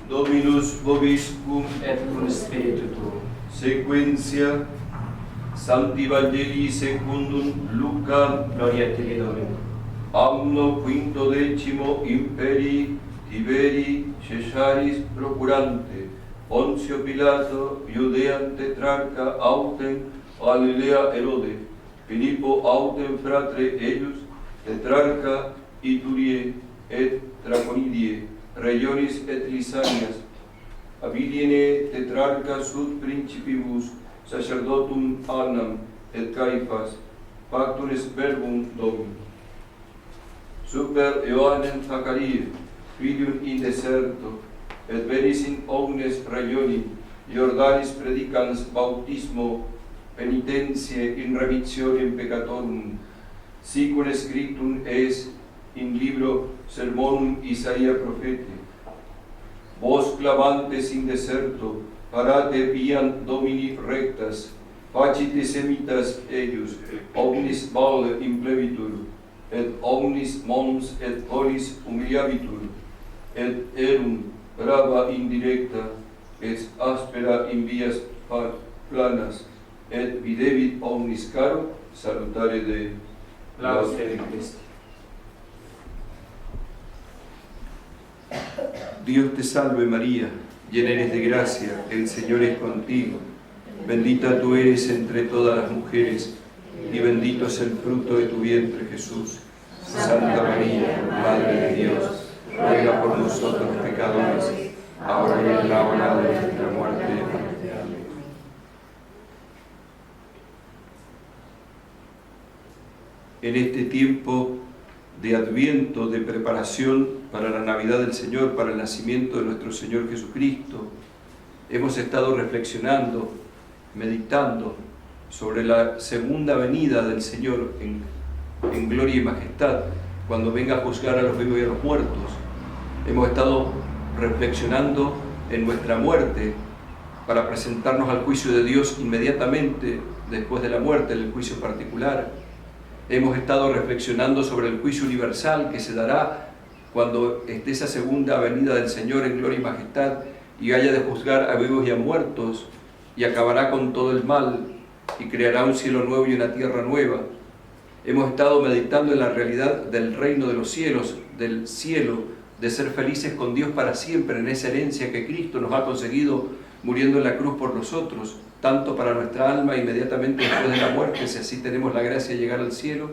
Dominus vobiscum, et cum spiritu tuo. sequentia Sancti Evangelii secundum Lucam, Gloria a te, Domine. anno quinto decimo imperi Tiberi Caesaris procurante, Poncio Pilato, Iudeam tetrarca autem Galilea Herode, Filippo autem fratre eius, tetrarca Iturie et Traconidie, regionis et Lysanias, Abiliene tetrarca sud principibus, sacerdotum Annam et Caifas, pactum est verbum Domini. Super Ioannem Zaccarie, filium in deserto, et venis in omnes regioni, Jordanis predicans bautismo, penitentiae in remissionem peccatorum, sicum scriptum est in libro Sermonum Isaia profete. Vos clamantes in deserto, parate viam Domini rectas, facite semitas eius, omnis valle implevitur, et omnis mons et colis humiliabitur, et erum brava indirecta, et aspera in vias planas, et videbit omnis caro salutare Dei. Laude de Christi. Dios te salve María, llena eres de gracia, el Señor es contigo. Bendita tú eres entre todas las mujeres, y bendito es el fruto de tu vientre Jesús. Santa María, Madre de Dios, ruega por nosotros pecadores, ahora y en la hora de nuestra muerte. Amén. En este tiempo de Adviento, de preparación para la Navidad del Señor, para el nacimiento de nuestro Señor Jesucristo, hemos estado reflexionando, meditando sobre la segunda venida del Señor en gloria y majestad, cuando venga a juzgar a los vivos y a los muertos. Hemos estado reflexionando en nuestra muerte para presentarnos al juicio de Dios inmediatamente después de la muerte, en el juicio particular. Hemos estado reflexionando sobre el juicio universal que se dará cuando esté esa segunda venida del Señor en gloria y majestad y haya de juzgar a vivos y a muertos, y acabará con todo el mal y creará un cielo nuevo y una tierra nueva. Hemos estado meditando en la realidad del reino de los cielos, del cielo, de ser felices con Dios para siempre, en esa herencia que Cristo nos ha conseguido muriendo en la cruz por nosotros, tanto para nuestra alma inmediatamente después de la muerte, si así tenemos la gracia de llegar al cielo,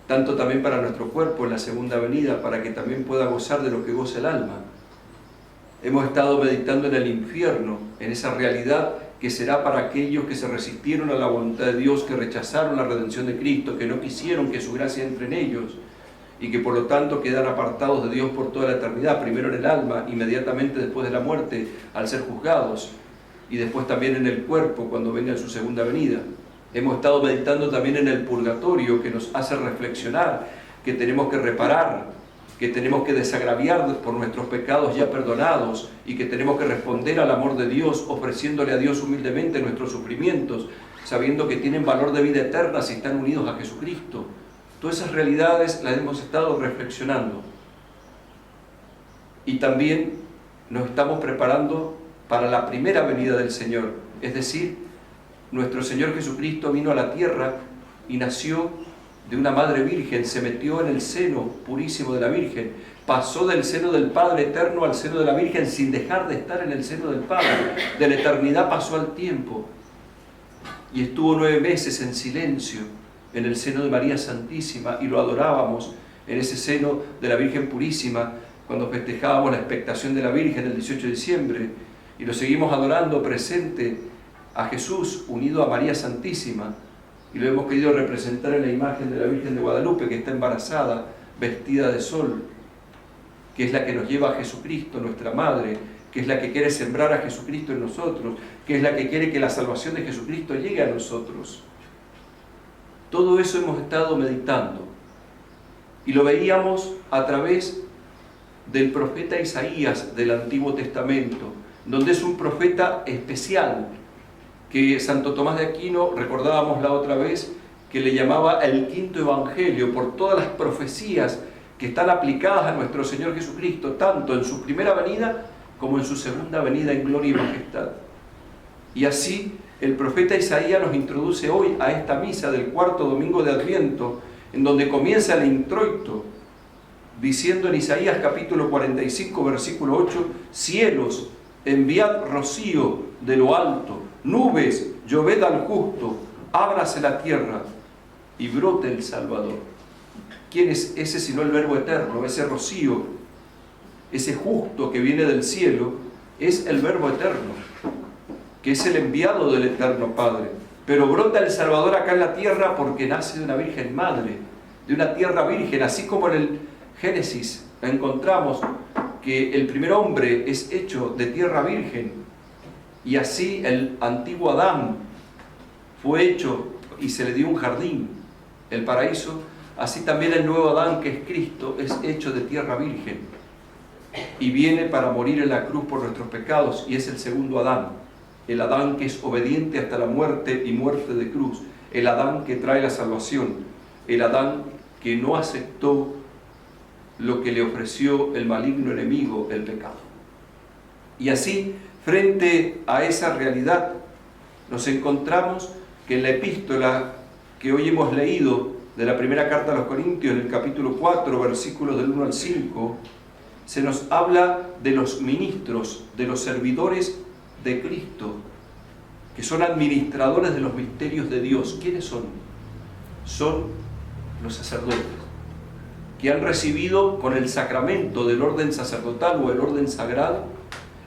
tanto también para nuestro cuerpo en la segunda venida, para que también pueda gozar de lo que goza el alma. Hemos estado meditando en el infierno, en esa realidad que será para aquellos que se resistieron a la voluntad de Dios, que rechazaron la redención de Cristo, que no quisieron que su gracia entre en ellos, y que por lo tanto quedan apartados de Dios por toda la eternidad, primero en el alma, inmediatamente después de la muerte, al ser juzgados, y después también en el cuerpo, cuando venga en su segunda venida. Hemos estado meditando también en el purgatorio, que nos hace reflexionar, que tenemos que reparar, que tenemos que desagraviar por nuestros pecados ya perdonados, y que tenemos que responder al amor de Dios, ofreciéndole a Dios humildemente nuestros sufrimientos, sabiendo que tienen valor de vida eterna si están unidos a Jesucristo. Todas esas realidades las hemos estado reflexionando. Y también nos estamos preparando para la primera venida del Señor. Es decir, nuestro Señor Jesucristo vino a la tierra y nació de una madre virgen, se metió en el seno purísimo de la Virgen, pasó del seno del Padre eterno al seno de la Virgen sin dejar de estar en el seno del Padre. De la eternidad pasó al tiempo y estuvo 9 meses en silencio en el seno de María Santísima, y lo adorábamos en ese seno de la Virgen Purísima cuando festejábamos la expectación de la Virgen el 18 de diciembre, y lo seguimos adorando presente a Jesús unido a María Santísima, y lo hemos querido representar en la imagen de la Virgen de Guadalupe, que está embarazada, vestida de sol, que es la que nos lleva a Jesucristo, nuestra Madre, que es la que quiere sembrar a Jesucristo en nosotros, que es la que quiere que la salvación de Jesucristo llegue a nosotros. Todo eso hemos estado meditando, y lo veíamos a través del profeta Isaías del Antiguo Testamento, donde es un profeta especial, que Santo Tomás de Aquino, recordábamos la otra vez, que le llamaba el quinto evangelio, por todas las profecías que están aplicadas a nuestro Señor Jesucristo, tanto en su primera venida como en su segunda venida en gloria y majestad. Y así el profeta Isaías nos introduce hoy a esta misa del cuarto domingo de Adviento, en donde comienza el introito, diciendo en Isaías capítulo 45, versículo 8, cielos, enviad rocío de lo alto, nubes, lloved al justo, ábrase la tierra y brote el Salvador. ¿Quién es ese sino el Verbo eterno? Ese rocío, ese justo que viene del cielo, es el Verbo eterno, que es el enviado del eterno Padre. Pero brota el Salvador acá en la tierra porque nace de una Virgen Madre, de una tierra virgen, así como en el Génesis encontramos que el primer hombre es hecho de tierra virgen, y así el antiguo Adán fue hecho y se le dio un jardín, el paraíso. Así también el nuevo Adán, que es Cristo, es hecho de tierra virgen y viene para morir en la cruz por nuestros pecados, y es el segundo Adán, el Adán que es obediente hasta la muerte y muerte de cruz, el Adán que trae la salvación, el Adán que no aceptó lo que le ofreció el maligno enemigo, el pecado. Y así, frente a esa realidad, nos encontramos que en la epístola que hoy hemos leído de la primera carta a los Corintios, en el capítulo 4, versículos del 1 al 5, se nos habla de los ministros, de los servidores de Cristo, que son administradores de los misterios de Dios. ¿Quiénes son? Son los sacerdotes, que han recibido con el sacramento del orden sacerdotal o el orden sagrado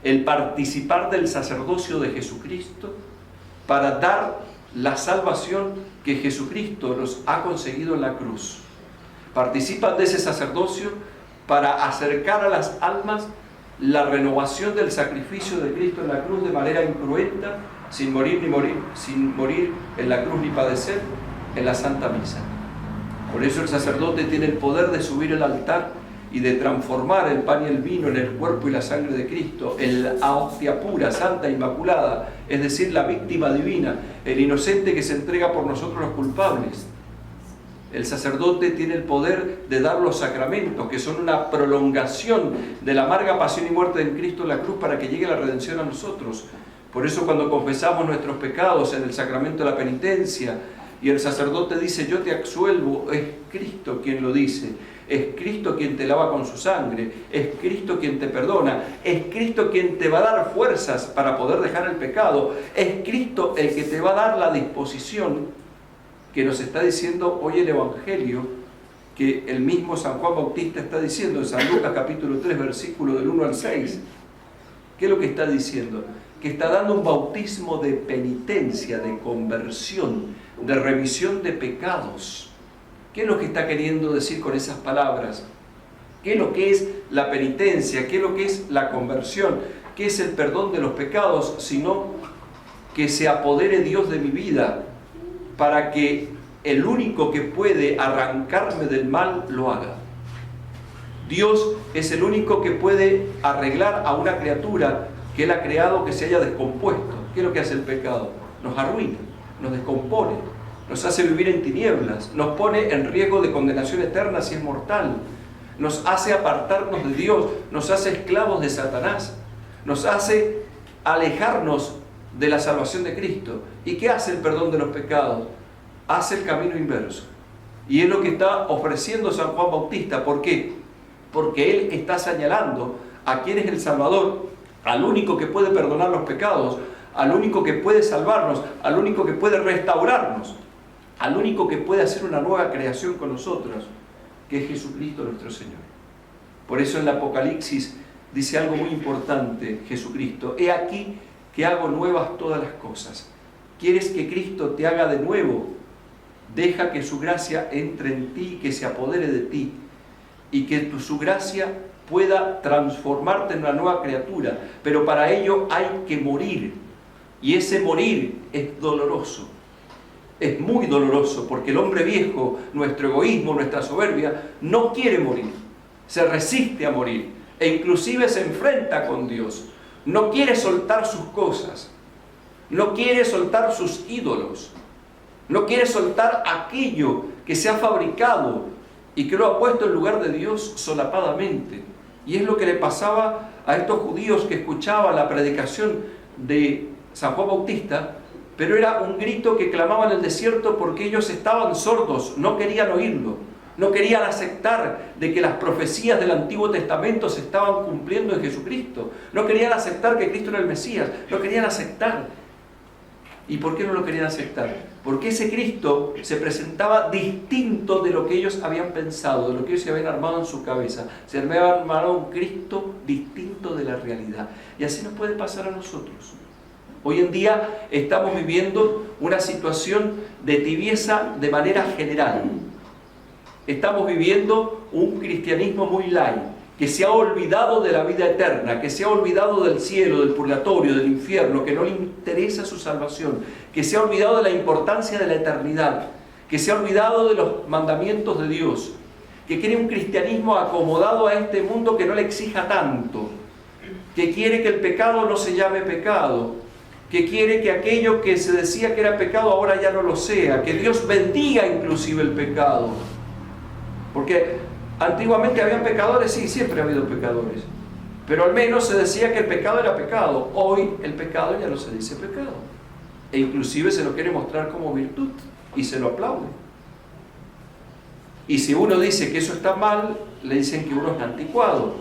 el participar del sacerdocio de Jesucristo para dar la salvación que Jesucristo nos ha conseguido en la cruz. Participan de ese sacerdocio para acercar a las almas la renovación del sacrificio de Cristo en la cruz de manera incruenta, sin morir en la cruz ni padecer, en la Santa Misa. Por eso el sacerdote tiene el poder de subir al altar y de transformar el pan y el vino en el cuerpo y la sangre de Cristo, en la hostia pura, santa, inmaculada, es decir, la víctima divina, el inocente que se entrega por nosotros los culpables. El sacerdote tiene el poder de dar los sacramentos, que son una prolongación de la amarga pasión y muerte de Cristo en la cruz para que llegue la redención a nosotros. Por eso cuando confesamos nuestros pecados en el sacramento de la penitencia, y el sacerdote dice, yo te absuelvo, es Cristo quien lo dice, es Cristo quien te lava con su sangre, es Cristo quien te perdona, es Cristo quien te va a dar fuerzas para poder dejar el pecado, es Cristo el que te va a dar la disposición que nos está diciendo hoy el Evangelio, que el mismo San Juan Bautista está diciendo en San Lucas capítulo 3, versículo del 1 al 6. ¿Qué es lo que está diciendo? Que está dando un bautismo de penitencia, de conversión, de remisión de pecados. ¿Qué es lo que está queriendo decir con esas palabras? ¿Qué es lo que es la penitencia? ¿Qué es lo que es la conversión? ¿Qué es el perdón de los pecados? Sino que se apodere Dios de mi vida para que el único que puede arrancarme del mal lo haga. Dios es el único que puede arreglar a una criatura que Él ha creado que se haya descompuesto. ¿Qué es lo que hace el pecado? Nos arruina, nos descompone, nos hace vivir en tinieblas, nos pone en riesgo de condenación eterna si es mortal, nos hace apartarnos de Dios, nos hace esclavos de Satanás, nos hace alejarnos de la salvación de Cristo. ¿Y qué hace el perdón de los pecados? Hace el camino inverso. Y es lo que está ofreciendo San Juan Bautista. ¿Por qué? Porque él está señalando a quién es el Salvador, al único que puede perdonar los pecados, al único que puede salvarnos, al único que puede restaurarnos, al único que puede hacer una nueva creación con nosotros, que es Jesucristo nuestro Señor. Por eso en el Apocalipsis dice algo muy importante Jesucristo: he aquí que hago nuevas todas las cosas. ¿Quieres que Cristo te haga de nuevo? Deja que su gracia entre en ti, que se apodere de ti, y que su gracia pueda transformarte en una nueva criatura. Pero para ello hay que morir, y ese morir es doloroso, es muy doloroso, porque el hombre viejo, nuestro egoísmo, nuestra soberbia, no quiere morir, se resiste a morir, e inclusive se enfrenta con Dios, no quiere soltar sus cosas, no quiere soltar sus ídolos, no quiere soltar aquello que se ha fabricado y que lo ha puesto en lugar de Dios solapadamente. Y es lo que le pasaba a estos judíos que escuchaban la predicación de San Juan Bautista, pero era un grito que clamaba en el desierto porque ellos estaban sordos, no querían oírlo, no querían aceptar de que las profecías del Antiguo Testamento se estaban cumpliendo en Jesucristo, no querían aceptar que Cristo era el Mesías, no querían aceptar. ¿Y por qué no lo querían aceptar? Porque ese Cristo se presentaba distinto de lo que ellos habían pensado, de lo que ellos se habían armado en su cabeza. Se habían armado un Cristo distinto de la realidad. Y así nos puede pasar a nosotros. Hoy en día estamos viviendo una situación de tibieza de manera general. Estamos viviendo un cristianismo muy light, que se ha olvidado de la vida eterna, que se ha olvidado del cielo, del purgatorio, del infierno, que no le interesa su salvación, que se ha olvidado de la importancia de la eternidad, que se ha olvidado de los mandamientos de Dios, que quiere un cristianismo acomodado a este mundo que no le exija tanto, que quiere que el pecado no se llame pecado, que quiere que aquello que se decía que era pecado ahora ya no lo sea, que Dios bendiga inclusive el pecado. Porque antiguamente habían pecadores, sí, siempre ha habido pecadores, pero al menos se decía que el pecado era pecado. Hoy el pecado ya no se dice pecado, e inclusive se lo quiere mostrar como virtud y se lo aplaude. Y si uno dice que eso está mal, le dicen que uno es anticuado,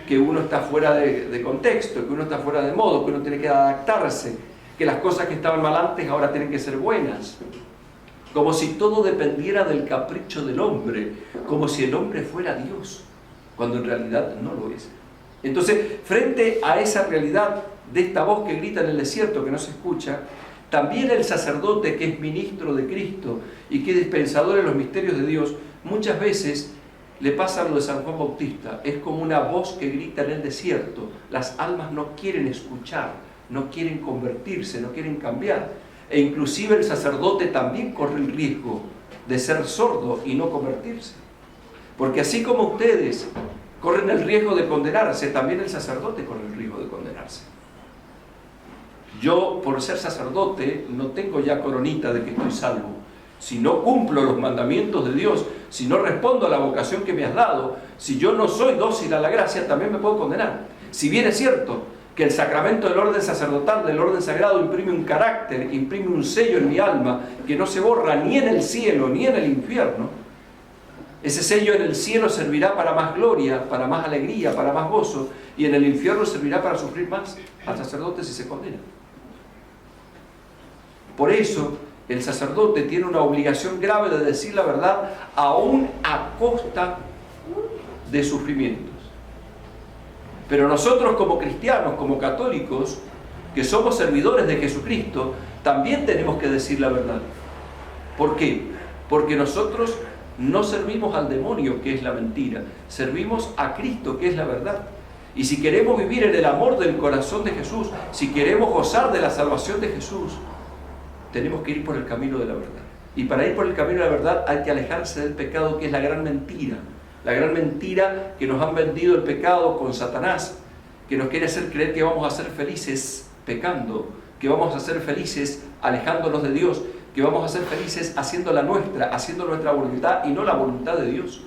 que uno está fuera de contexto, que uno está fuera de modo, que uno tiene que adaptarse, que las cosas que estaban mal antes ahora tienen que ser buenas. Como si todo dependiera del capricho del hombre, como si el hombre fuera Dios, cuando en realidad no lo es. Entonces, frente a esa realidad de esta voz que grita en el desierto, que no se escucha, también el sacerdote, que es ministro de Cristo y que es dispensador de los misterios de Dios, muchas veces le pasa lo de San Juan Bautista. Es como una voz que grita en el desierto. Las almas no quieren escuchar, no quieren convertirse, no quieren cambiar. E inclusive el sacerdote también corre el riesgo de ser sordo y no convertirse. Porque así como ustedes corren el riesgo de condenarse, también el sacerdote corre el riesgo de condenarse. Yo, por ser sacerdote, no tengo ya coronita de que estoy salvo. Si no cumplo los mandamientos de Dios, si no respondo a la vocación que me has dado, si yo no soy dócil a la gracia, también me puedo condenar. Si bien es cierto que el sacramento del orden sacerdotal, del orden sagrado, imprime un carácter, imprime un sello en mi alma que no se borra ni en el cielo ni en el infierno, ese sello en el cielo servirá para más gloria, para más alegría, para más gozo, y en el infierno servirá para sufrir más al sacerdote si se condena. Por eso, el sacerdote tiene una obligación grave de decir la verdad, aún a costa de sufrimientos. Pero nosotros como cristianos, como católicos, que somos servidores de Jesucristo, también tenemos que decir la verdad. ¿Por qué? Porque nosotros no servimos al demonio, que es la mentira, servimos a Cristo, que es la verdad. Y si queremos vivir en el amor del corazón de Jesús, si queremos gozar de la salvación de Jesús, tenemos que ir por el camino de la verdad. Y para ir por el camino de la verdad hay que alejarse del pecado, que es la gran mentira. La gran mentira que nos han vendido el pecado con Satanás, que nos quiere hacer creer que vamos a ser felices pecando, que vamos a ser felices alejándonos de Dios, que vamos a ser felices haciendo la nuestra, haciendo nuestra voluntad y no la voluntad de Dios.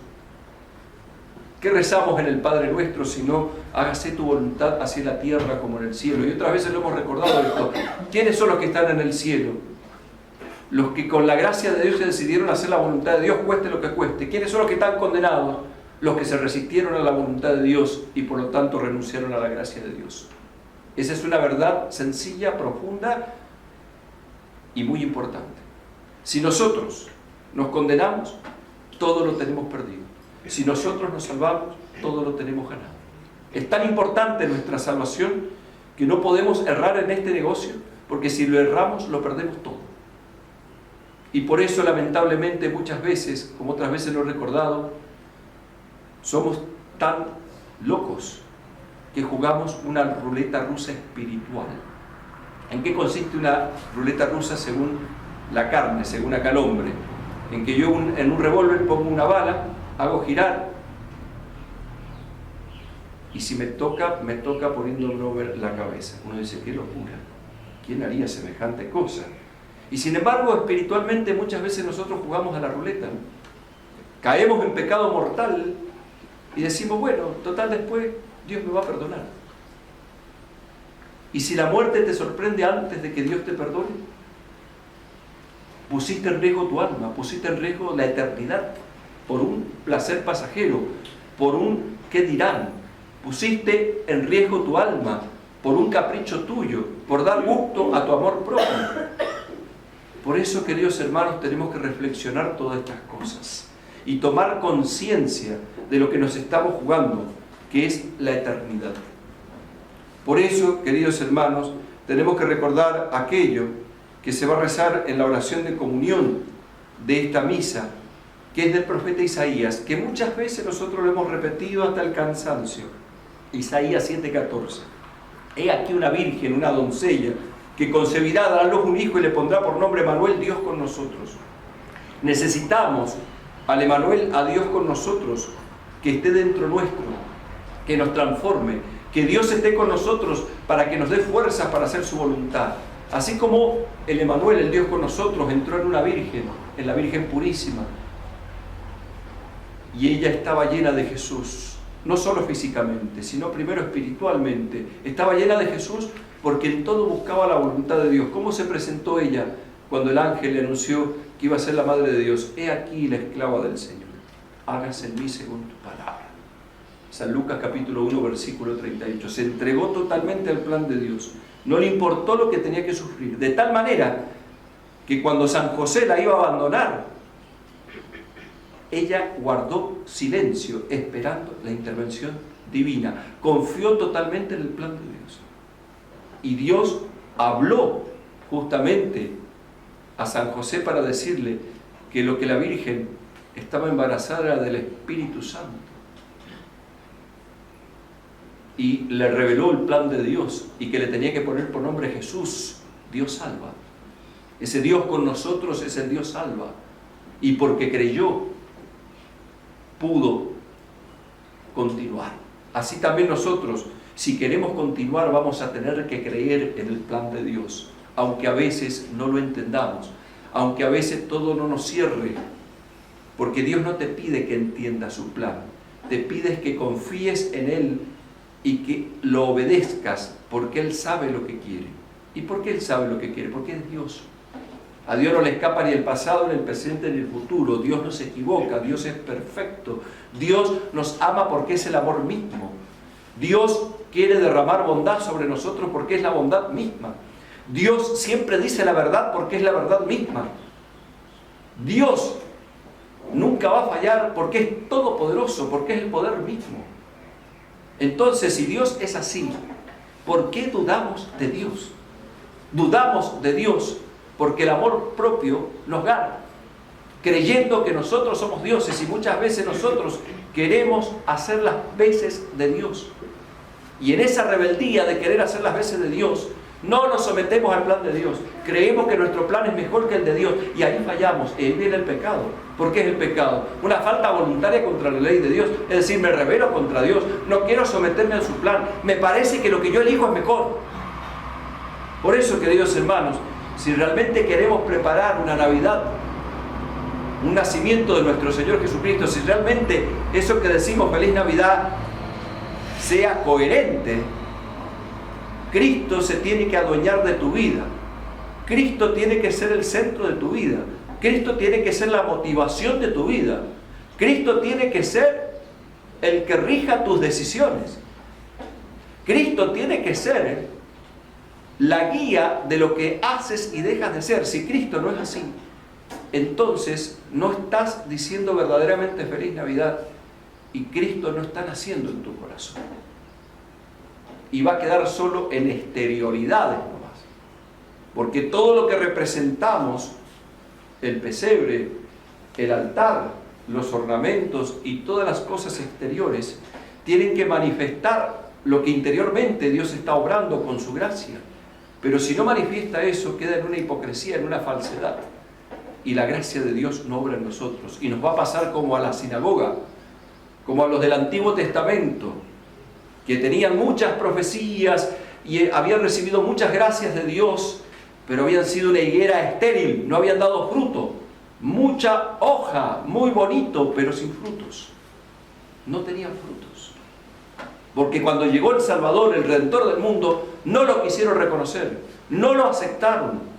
¿Qué rezamos en el Padre Nuestro si no hágase tu voluntad así en la tierra como en el cielo? Y otras veces lo hemos recordado esto. ¿Quiénes son los que están en el cielo? Los que con la gracia de Dios se decidieron hacer la voluntad de Dios, cueste lo que cueste. ¿Quiénes son los que están condenados? Los que se resistieron a la voluntad de Dios y por lo tanto renunciaron a la gracia de Dios. Esa es una verdad sencilla, profunda y muy importante. Si nosotros nos condenamos, todo lo tenemos perdido. Si nosotros nos salvamos, todo lo tenemos ganado. Es tan importante nuestra salvación que no podemos errar en este negocio, porque si lo erramos, lo perdemos todo. Y por eso, lamentablemente, muchas veces, como otras veces lo he recordado, somos tan locos que jugamos una ruleta rusa espiritual. ¿En qué consiste una ruleta rusa según la carne, según acá el hombre? En que yo en un revólver pongo una bala, hago girar, y si me toca poniéndolo la cabeza. Uno dice, qué locura, ¿quién haría semejante cosa? Y sin embargo, espiritualmente muchas veces nosotros jugamos a la ruleta. Caemos en pecado mortal y decimos, bueno, total después Dios me va a perdonar. ¿Y si la muerte te sorprende antes de que Dios te perdone? Pusiste en riesgo tu alma, pusiste en riesgo la eternidad por un placer pasajero, por un ¿qué dirán? Pusiste en riesgo tu alma por un capricho tuyo, por dar gusto a tu amor propio. Por eso, queridos hermanos, tenemos que reflexionar todas estas cosas y tomar conciencia de lo que nos estamos jugando, que es la eternidad. Por eso, queridos hermanos, tenemos que recordar aquello que se va a rezar en la oración de comunión de esta misa, que es del profeta Isaías, que muchas veces nosotros lo hemos repetido hasta el cansancio. Isaías 7:14. He aquí una virgen, una doncella, que concebirá, dará a luz un hijo y le pondrá por nombre Emanuel, Dios con nosotros. Necesitamos al Emanuel, a Dios con nosotros, que esté dentro nuestro, que nos transforme, que Dios esté con nosotros para que nos dé fuerzas para hacer su voluntad. Así como el Emanuel, el Dios con nosotros, entró en una virgen, en la Virgen Purísima, y ella estaba llena de Jesús, no solo físicamente, sino primero espiritualmente. Estaba llena de Jesús porque en todo buscaba la voluntad de Dios. ¿Cómo se presentó ella cuando el ángel le anunció que iba a ser la madre de Dios? He aquí la esclava del Señor, hágase en mí según tu palabra. San Lucas capítulo 1 versículo 38. Se entregó totalmente al plan de Dios. No le importó lo que tenía que sufrir. De tal manera que cuando San José la iba a abandonar, ella guardó silencio, esperando la intervención divina. Confió totalmente en el plan de Dios. Y Dios habló justamente a San José para decirle que lo que la Virgen estaba embarazada era del Espíritu Santo. Y le reveló el plan de Dios y que le tenía que poner por nombre Jesús, Dios salva. Ese Dios con nosotros es el Dios salva. Y porque creyó, pudo continuar. Así también nosotros, si queremos continuar, vamos a tener que creer en el plan de Dios, aunque a veces no lo entendamos, aunque a veces todo no nos cierre, porque Dios no te pide que entiendas su plan, te pide que confíes en Él y que lo obedezcas, porque Él sabe lo que quiere. ¿Y por qué Él sabe lo que quiere? Porque es Dios. A Dios no le escapa ni el pasado, ni el presente, ni el futuro. Dios no se equivoca, Dios es perfecto. Dios nos ama porque es el amor mismo. Dios quiere derramar bondad sobre nosotros porque es la bondad misma. Dios siempre dice la verdad porque es la verdad misma. Dios nunca va a fallar porque es todopoderoso, porque es el poder mismo. Entonces, si Dios es así, ¿por qué dudamos de Dios? Dudamos de Dios porque el amor propio nos gana, creyendo que nosotros somos dioses, y muchas veces nosotros queremos hacer las veces de Dios. Y en esa rebeldía de querer hacer las veces de Dios, no nos sometemos al plan de Dios. Creemos que nuestro plan es mejor que el de Dios, y ahí fallamos. Y ahí viene el pecado. ¿Por qué es el pecado? Una falta voluntaria contra la ley de Dios. Es decir, me rebelo contra Dios, no quiero someterme a su plan. Me parece que lo que yo elijo es mejor. Por eso, queridos hermanos, si realmente queremos preparar una Navidad, un nacimiento de nuestro Señor Jesucristo, si realmente eso que decimos Feliz Navidad sea coherente, Cristo se tiene que adueñar de tu vida. Cristo tiene que ser el centro de tu vida. Cristo tiene que ser la motivación de tu vida. Cristo tiene que ser el que rija tus decisiones. Cristo tiene que ser la guía de lo que haces y dejas de hacer. Si Cristo no es así, entonces no estás diciendo verdaderamente Feliz Navidad, y Cristo no está naciendo en tu corazón. Y va a quedar solo en exterioridades nomás. Porque todo lo que representamos, el pesebre, el altar, los ornamentos y todas las cosas exteriores, tienen que manifestar lo que interiormente Dios está obrando con su gracia. Pero si no manifiesta eso, queda en una hipocresía, en una falsedad. Y la gracia de Dios no obra en nosotros. Y nos va a pasar como a la sinagoga, como a los del Antiguo Testamento, que tenían muchas profecías y habían recibido muchas gracias de Dios, pero habían sido una higuera estéril, no habían dado fruto. Mucha hoja, muy bonito, pero sin frutos. No tenían frutos. Porque cuando llegó el Salvador, el Redentor del mundo, no lo quisieron reconocer, no lo aceptaron.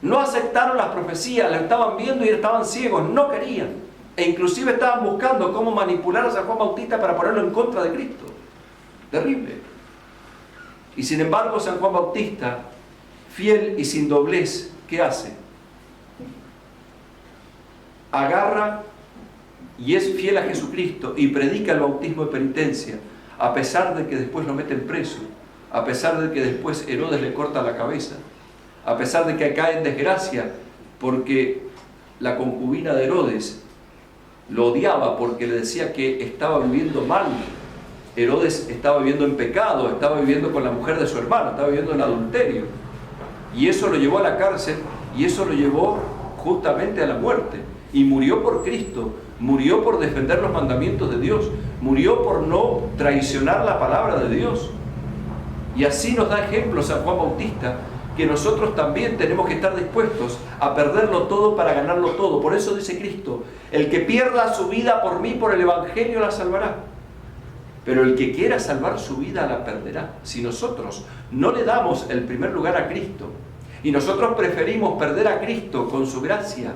No aceptaron las profecías, las estaban viendo y estaban ciegos, no querían. E inclusive estaban buscando cómo manipular a San Juan Bautista para ponerlo en contra de Cristo. Terrible. Y sin embargo, San Juan Bautista, fiel y sin doblez, ¿qué hace? Agarra y es fiel a Jesucristo y predica el bautismo de penitencia, a pesar de que después lo meten preso, a pesar de que después Herodes le corta la cabeza, a pesar de que cae en desgracia, porque la concubina de Herodes lo odiaba porque le decía que estaba viviendo mal. Herodes estaba viviendo en pecado, estaba viviendo con la mujer de su hermano, estaba viviendo en adulterio. Y eso lo llevó a la cárcel y eso lo llevó justamente a la muerte. Y murió por Cristo, murió por defender los mandamientos de Dios, murió por no traicionar la palabra de Dios. Y así nos da ejemplo San Juan Bautista, que nosotros también tenemos que estar dispuestos a perderlo todo para ganarlo todo. Por eso dice Cristo, el que pierda su vida por mí, por el Evangelio, la salvará. Pero el que quiera salvar su vida la perderá. Si nosotros no le damos el primer lugar a Cristo, y nosotros preferimos perder a Cristo con su gracia,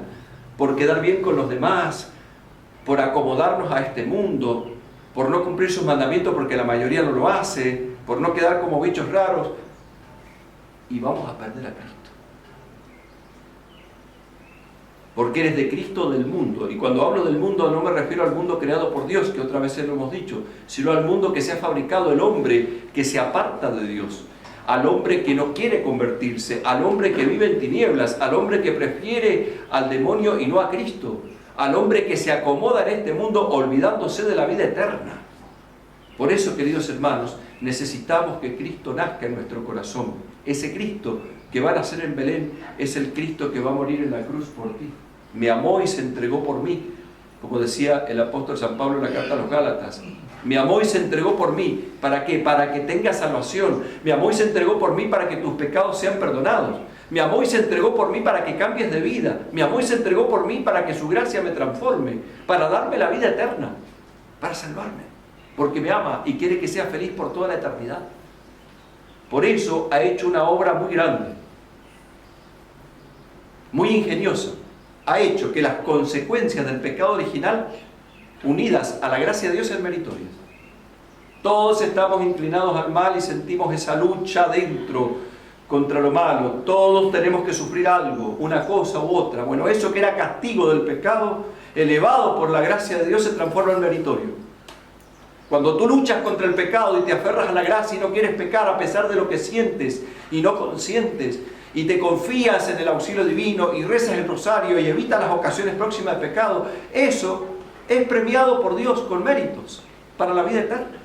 por quedar bien con los demás, por acomodarnos a este mundo, por no cumplir sus mandamientos porque la mayoría no lo hace, por no quedar como bichos raros, y vamos a perder a Cristo. Porque eres de Cristo o del mundo. Y cuando hablo del mundo no me refiero al mundo creado por Dios, que otra vez lo hemos dicho, sino al mundo que se ha fabricado el hombre que se aparta de Dios, al hombre que no quiere convertirse, al hombre que vive en tinieblas, al hombre que prefiere al demonio y no a Cristo, al hombre que se acomoda en este mundo olvidándose de la vida eterna. Por eso, queridos hermanos, necesitamos que Cristo nazca en nuestro corazón. Ese Cristo que va a nacer en Belén es el Cristo que va a morir en la cruz por ti. Me amó y se entregó por mí, como decía el apóstol San Pablo en la carta a los Gálatas. Me amó y se entregó por mí. ¿Para qué? Para que tengas salvación. Me amó y se entregó por mí para que tus pecados sean perdonados. Me amó y se entregó por mí para que cambies de vida. Me amó y se entregó por mí para que su gracia me transforme, para darme la vida eterna, para salvarme. Porque me ama y quiere que sea feliz por toda la eternidad. Por eso ha hecho una obra muy grande, muy ingeniosa. Ha hecho que las consecuencias del pecado original, unidas a la gracia de Dios, sean meritorias. Todos estamos inclinados al mal y sentimos esa lucha dentro contra lo malo. Todos tenemos que sufrir algo, una cosa u otra. Bueno, eso que era castigo del pecado, elevado por la gracia de Dios, se transforma en meritorio. Cuando tú luchas contra el pecado y te aferras a la gracia y no quieres pecar a pesar de lo que sientes y no consientes, y te confías en el auxilio divino y rezas el rosario y evitas las ocasiones próximas de pecado, eso es premiado por Dios con méritos para la vida eterna.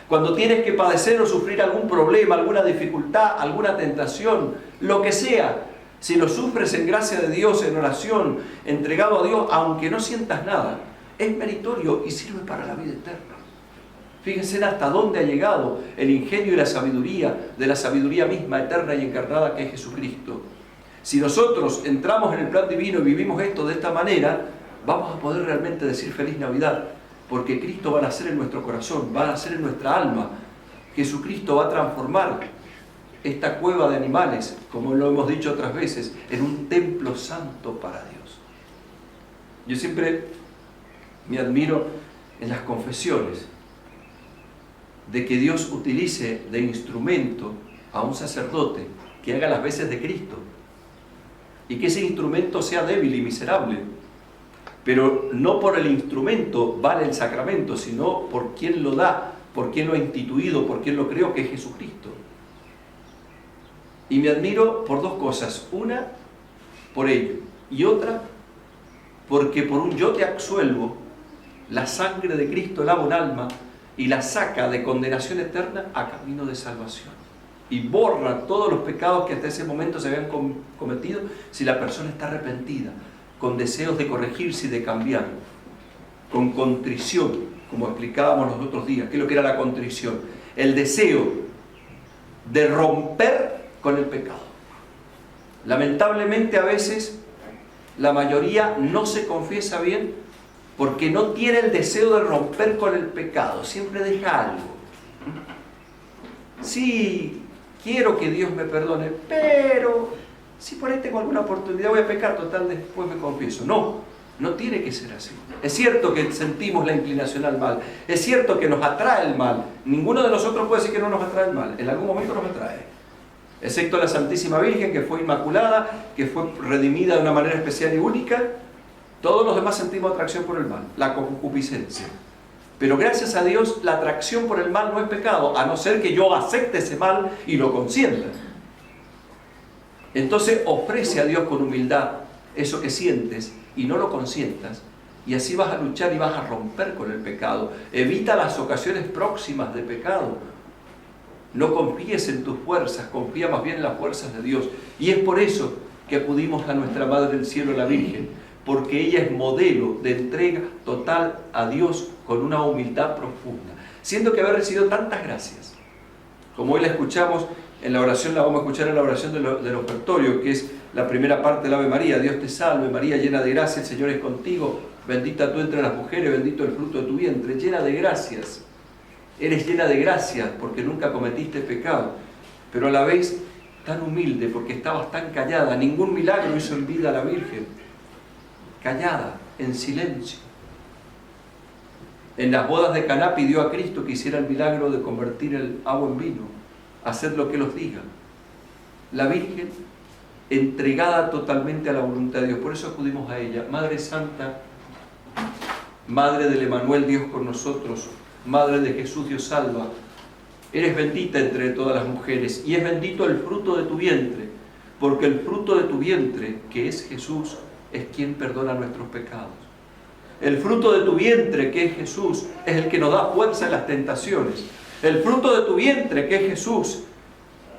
Cuando tienes que padecer o sufrir algún problema, alguna dificultad, alguna tentación, lo que sea, si lo sufres en gracia de Dios, en oración, entregado a Dios, aunque no sientas nada, es meritorio y sirve para la vida eterna. Fíjense hasta dónde ha llegado el ingenio y la sabiduría de la sabiduría misma, eterna y encarnada, que es Jesucristo. Si nosotros entramos en el plan divino y vivimos esto de esta manera, vamos a poder realmente decir feliz Navidad, porque Cristo va a nacer en nuestro corazón, va a nacer en nuestra alma. Jesucristo va a transformar esta cueva de animales, como lo hemos dicho otras veces, en un templo santo para Dios. Yo siempre me admiro en las confesiones de que Dios utilice de instrumento a un sacerdote que haga las veces de Cristo y que ese instrumento sea débil y miserable, pero no por el instrumento vale el sacramento, sino por quien lo da, por quien lo ha instituido, por quien lo creó, que es Jesucristo. Y me admiro por dos cosas: una, por ello, y otra, porque por un yo te absuelvo, la sangre de Cristo lava un alma y la saca de condenación eterna a camino de salvación. Y borra todos los pecados que hasta ese momento se habían cometido si la persona está arrepentida, con deseos de corregirse y de cambiar, con contrición, como explicábamos los otros días. ¿Qué es lo que era la contrición? El deseo de romper con el pecado. Lamentablemente a veces la mayoría no se confiesa bien porque no tiene el deseo de romper con el pecado, siempre deja algo. Sí, quiero que Dios me perdone, pero si por ahí tengo alguna oportunidad voy a pecar, total, después me confieso. No tiene que ser así. Es cierto que sentimos la inclinación al mal, es cierto que nos atrae el mal. Ninguno de nosotros puede decir que no nos atrae el mal, en algún momento nos atrae. Excepto la Santísima Virgen, que fue inmaculada, que fue redimida de una manera especial y única, todos los demás sentimos atracción por el mal, la concupiscencia. Pero gracias a Dios, la atracción por el mal no es pecado, a no ser que yo acepte ese mal y lo consienta. Entonces ofrece a Dios con humildad eso que sientes y no lo consientas, y así vas a luchar y vas a romper con el pecado. Evita las ocasiones próximas de pecado. No confíes en tus fuerzas, confía más bien en las fuerzas de Dios. Y es por eso que acudimos a nuestra Madre del Cielo, la Virgen, porque ella es modelo de entrega total a Dios con una humildad profunda, siendo que haber recibido tantas gracias. Como hoy la escuchamos en la oración, la vamos a escuchar en la oración del ofertorio, que es la primera parte del Ave María. Dios te salve, María, llena de gracia, el Señor es contigo, bendita tú entre las mujeres, bendito el fruto de tu vientre, llena de gracias. Eres llena de gracias porque nunca cometiste pecado, pero a la vez tan humilde porque estabas tan callada. Ningún milagro hizo en vida a la Virgen. Callada, en silencio. En las bodas de Caná pidió a Cristo que hiciera el milagro de convertir el agua en vino, hacer lo que los diga. La Virgen, entregada totalmente a la voluntad de Dios. Por eso acudimos a ella. Madre Santa, Madre del Emanuel, Dios con nosotros, Madre de Jesús, Dios salva. Eres bendita entre todas las mujeres, y es bendito el fruto de tu vientre, porque el fruto de tu vientre, que es Jesús, es quien perdona nuestros pecados. El fruto de tu vientre, que es Jesús, es el que nos da fuerza en las tentaciones. El fruto de tu vientre, que es Jesús,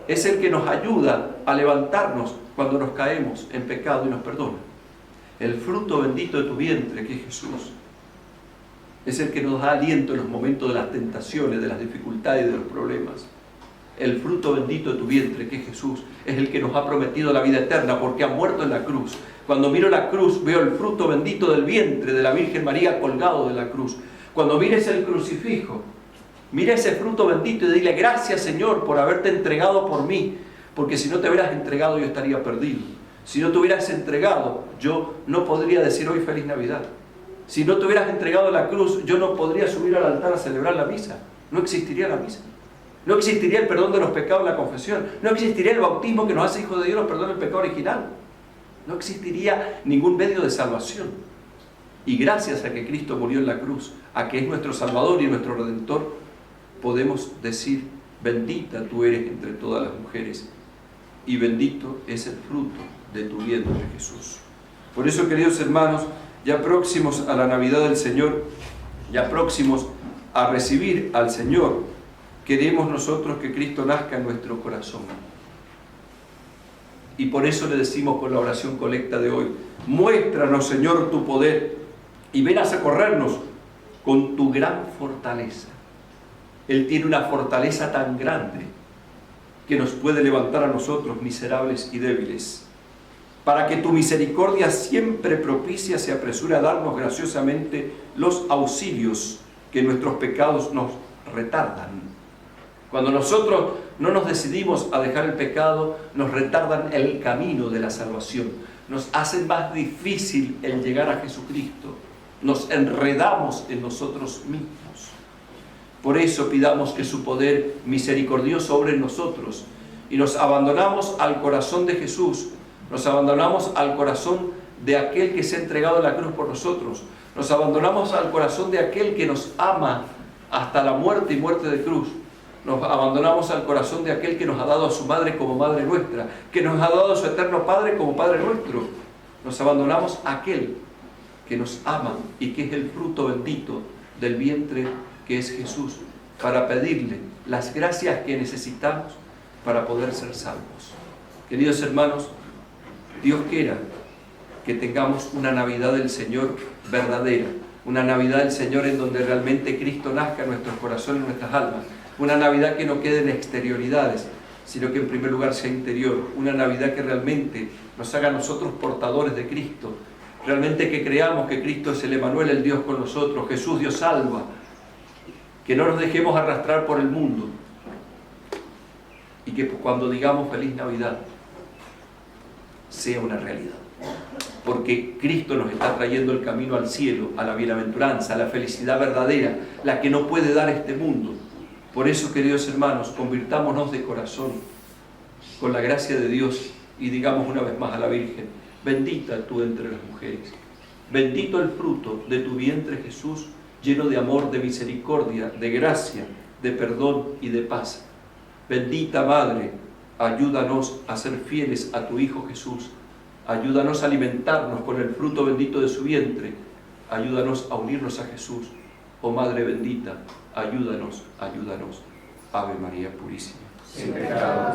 es el que nos ayuda a levantarnos cuando nos caemos en pecado y nos perdona. El fruto bendito de tu vientre, que es Jesús, es el que nos da aliento en los momentos de las tentaciones, de las dificultades y de los problemas. El fruto bendito de tu vientre, que es Jesús, es el que nos ha prometido la vida eterna porque ha muerto en la cruz. Cuando miro la cruz, veo el fruto bendito del vientre de la Virgen María colgado de la cruz. Cuando mires el crucifijo, mira ese fruto bendito y dile: gracias, Señor, por haberte entregado por mí, porque si no te hubieras entregado yo estaría perdido. Si no te hubieras entregado, yo no podría decir hoy feliz Navidad. Si no te hubieras entregado a la cruz, yo no podría subir al altar a celebrar la misa. No existiría la misa. No existiría el perdón de los pecados en la confesión. No existiría el bautismo que nos hace hijos de Dios, nos perdona el pecado original. No existiría ningún medio de salvación. Y gracias a que Cristo murió en la cruz, a que es nuestro Salvador y nuestro Redentor, podemos decir: bendita tú eres entre todas las mujeres, y bendito es el fruto de tu vientre, Jesús. Por eso, queridos hermanos, ya próximos a la Navidad del Señor, ya próximos a recibir al Señor, queremos nosotros que Cristo nazca en nuestro corazón. Y por eso le decimos con la oración colecta de hoy: muéstranos, Señor, tu poder y ven a socorrernos con tu gran fortaleza. Él tiene una fortaleza tan grande que nos puede levantar a nosotros miserables y débiles, para que tu misericordia siempre propicia se apresure a darnos graciosamente los auxilios que nuestros pecados nos retardan. Cuando nosotros no nos decidimos a dejar el pecado, nos retardan el camino de la salvación, nos hacen más difícil el llegar a Jesucristo, nos enredamos en nosotros mismos. Por eso pidamos que su poder misericordioso obre en nosotros y nos abandonamos al corazón de Jesús, nos abandonamos al corazón de aquel que se ha entregado en la cruz por nosotros, nos abandonamos al corazón de aquel que nos ama hasta la muerte y muerte de cruz. Nos abandonamos al corazón de aquel que nos ha dado a su madre como madre nuestra, que nos ha dado a su eterno Padre como Padre nuestro. Nos abandonamos a aquel que nos ama y que es el fruto bendito del vientre que es Jesús, para pedirle las gracias que necesitamos para poder ser salvos. Queridos hermanos, Dios quiera que tengamos una Navidad del Señor verdadera, una Navidad del Señor en donde realmente Cristo nazca en nuestros corazones, en nuestras almas. Una Navidad que no quede en exterioridades, sino que en primer lugar sea interior. Una Navidad que realmente nos haga a nosotros portadores de Cristo, realmente que creamos que Cristo es el Emanuel, el Dios con nosotros, Jesús Dios salva, que no nos dejemos arrastrar por el mundo y que cuando digamos feliz Navidad sea una realidad, porque Cristo nos está trayendo el camino al cielo, a la bienaventuranza, a la felicidad verdadera, la que no puede dar este mundo. Por eso, queridos hermanos, convirtámonos de corazón con la gracia de Dios y digamos una vez más a la Virgen: bendita tú entre las mujeres, bendito el fruto de tu vientre Jesús, lleno de amor, de misericordia, de gracia, de perdón y de paz. Bendita Madre, ayúdanos a ser fieles a tu Hijo Jesús, ayúdanos a alimentarnos con el fruto bendito de su vientre, ayúdanos a unirnos a Jesús. Oh Madre bendita, ayúdanos, ayúdanos. Ave María Purísima. Sin pecado